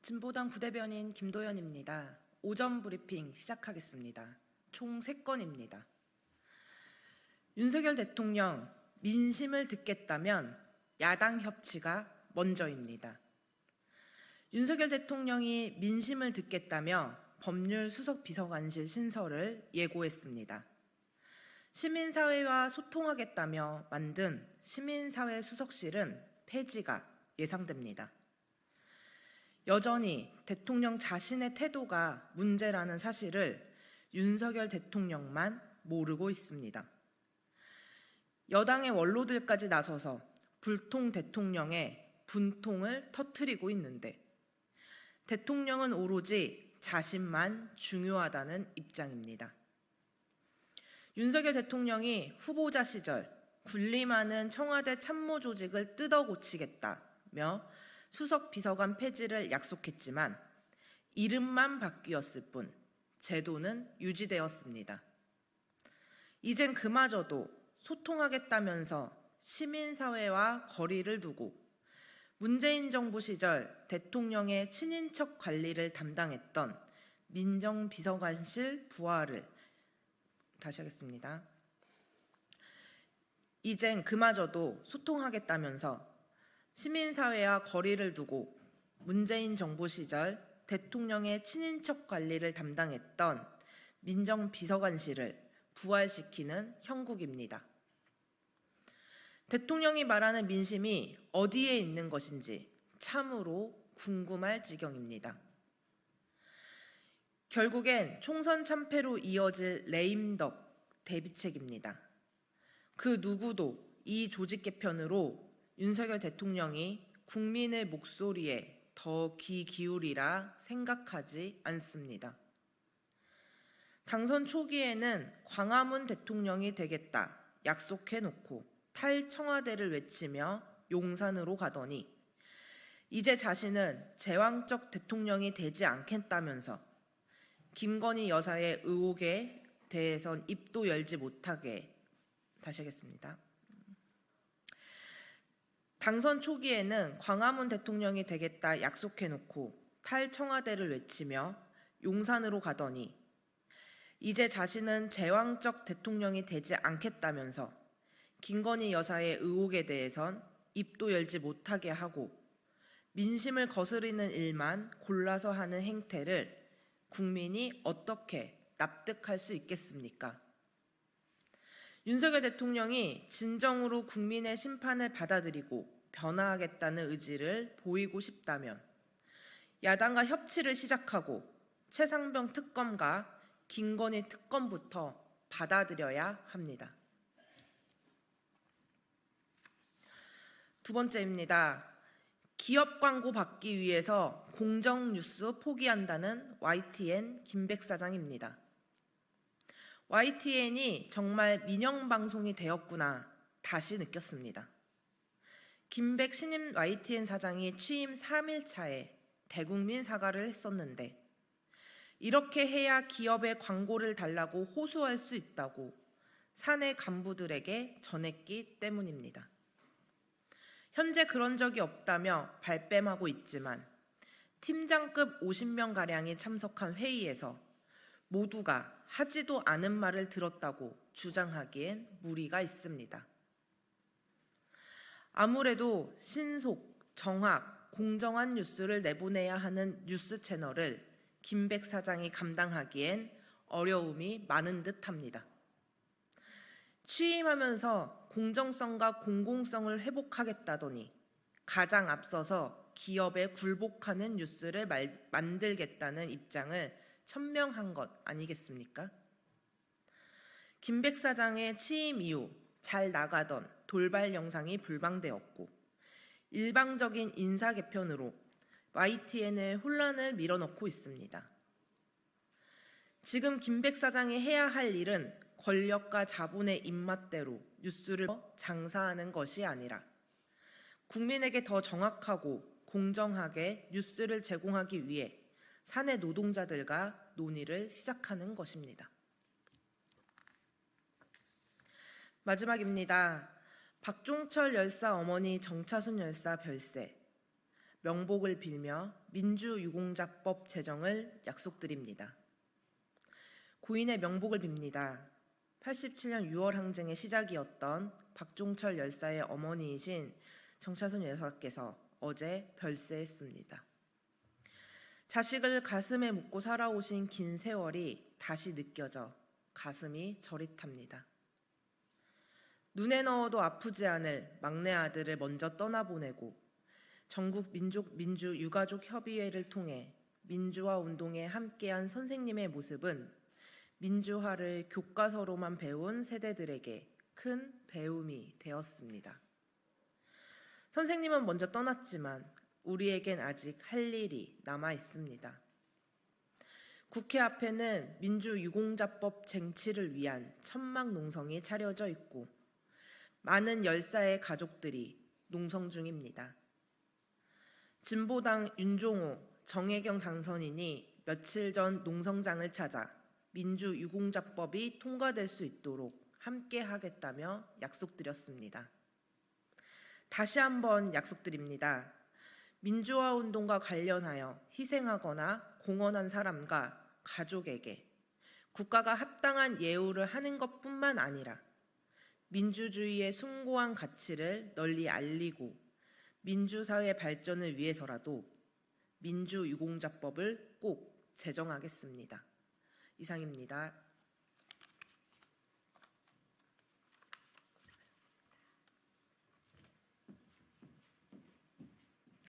진보당 부대변인 김도연입니다. 오전 브리핑 시작하겠습니다. 총 3건입니다. 윤석열 대통령, 민심을 듣겠다면 야당 협치가 먼저입니다. 윤석열 대통령이 민심을 듣겠다며 법률 수석 비서관실 신설을 예고했습니다. 시민사회와 소통하겠다며 만든 시민사회 수석실은 폐지가 예상됩니다. 여전히 대통령 자신의 태도가 문제라는 사실을 윤석열 대통령만 모르고 있습니다. 여당의 원로들까지 나서서 불통 대통령의 분통을 터뜨리고 있는데 대통령은 오로지 자신만 중요하다는 입장입니다. 윤석열 대통령이 후보자 시절 군림하는 청와대 참모 조직을 뜯어 고치겠다며 수석 비서관 폐지를 약속했지만 이름만 바뀌었을 뿐 제도는 유지되었습니다. 이젠 그마저도 소통하겠다면서 시민사회와 거리를 두고 문재인 정부 시절 대통령의 친인척 관리를 담당했던 민정비서관실 부하를 다시 하겠습니다. 이젠 그마저도 소통하겠다면서 시민사회와 거리를 두고 문재인 정부 시절 대통령의 친인척 관리를 담당했던 민정비서관실을 부활시키는 형국입니다. 대통령이 말하는 민심이 어디에 있는 것인지 참으로 궁금할 지경입니다. 결국엔 총선 참패로 이어질 레임덕 대비책입니다. 그 누구도 이 조직 개편으로 윤석열 대통령이 국민의 목소리에 더 귀 기울이라 생각하지 않습니다. 당선 초기에는 광화문 대통령이 되겠다 약속해놓고 탈청와대를 외치며 용산으로 가더니 이제 자신은 제왕적 대통령이 되지 않겠다면서 김건희 여사의 의혹에 대해선 입도 열지 못하게 다시 하겠습니다. 당선 초기에는 광화문 대통령이 되겠다 약속해놓고 탈청와대를 외치며 용산으로 가더니 이제 자신은 제왕적 대통령이 되지 않겠다면서 김건희 여사의 의혹에 대해선 입도 열지 못하게 하고 민심을 거스르는 일만 골라서 하는 행태를 국민이 어떻게 납득할 수 있겠습니까? 윤석열 대통령이 진정으로 국민의 심판을 받아들이고 변화하겠다는 의지를 보이고 싶다면 야당과 협치를 시작하고 최상병 특검과 김건희 특검부터 받아들여야 합니다. 두 번째입니다. 기업 광고 받기 위해서 공정뉴스 포기한다는 YTN 김백 사장입니다. YTN이 정말 민영방송이 되었구나 다시 느꼈습니다. 김백 신임 YTN 사장이 취임 3일 차에 대국민 사과를 했었는데 이렇게 해야 기업에 광고를 달라고 호소할 수 있다고 사내 간부들에게 전했기 때문입니다. 현재 그런 적이 없다며 발뺌하고 있지만 팀장급 50명가량이 참석한 회의에서 모두가 하지도 않은 말을 들었다고 주장하기엔 무리가 있습니다. 아무래도 신속, 정확, 공정한 뉴스를 내보내야 하는 뉴스 채널을 김백 사장이 감당하기엔 어려움이 많은 듯합니다. 취임하면서 공정성과 공공성을 회복하겠다더니 가장 앞서서 기업에 굴복하는 뉴스를 만들겠다는 입장을 천명한 것 아니겠습니까? 김백 사장의 취임 이후 잘 나가던 돌발 영상이 불방되었고 일방적인 인사 개편으로 YTN의 혼란을 밀어넣고 있습니다. 지금 김백 사장이 해야 할 일은 권력과 자본의 입맛대로 뉴스를 장사하는 것이 아니라 국민에게 더 정확하고 공정하게 뉴스를 제공하기 위해 사내 노동자들과 논의를 시작하는 것입니다. 마지막입니다. 박종철 열사 어머니 정차순 열사 별세. 명복을 빌며 민주유공자법 제정을 약속드립니다. 고인의 명복을 빕니다. 87년 6월 항쟁의 시작이었던 박종철 열사의 어머니이신 정차순 여사께서 어제 별세했습니다. 자식을 가슴에 묻고 살아오신 긴 세월이 다시 느껴져 가슴이 저릿합니다. 눈에 넣어도 아프지 않을 막내 아들을 먼저 떠나보내고 전국 민주유가족협의회를 통해 민주화 운동에 함께한 선생님의 모습은 민주화를 교과서로만 배운 세대들에게 큰 배움이 되었습니다. 선생님은 먼저 떠났지만 우리에겐 아직 할 일이 남아 있습니다. 국회 앞에는 민주유공자법 쟁취를 위한 천막 농성이 차려져 있고 많은 열사의 가족들이 농성 중입니다. 진보당 윤종호, 정혜경 당선인이 며칠 전 농성장을 찾아 민주유공자법이 통과될 수 있도록 함께 하겠다며 약속드렸습니다. 다시 한번 약속드립니다. 민주화 운동과 관련하여 희생하거나 공헌한 사람과 가족에게 국가가 합당한 예우를 하는 것뿐만 아니라 민주주의의 숭고한 가치를 널리 알리고 민주사회 발전을 위해서라도 민주유공자법을 꼭 제정하겠습니다. 이상입니다.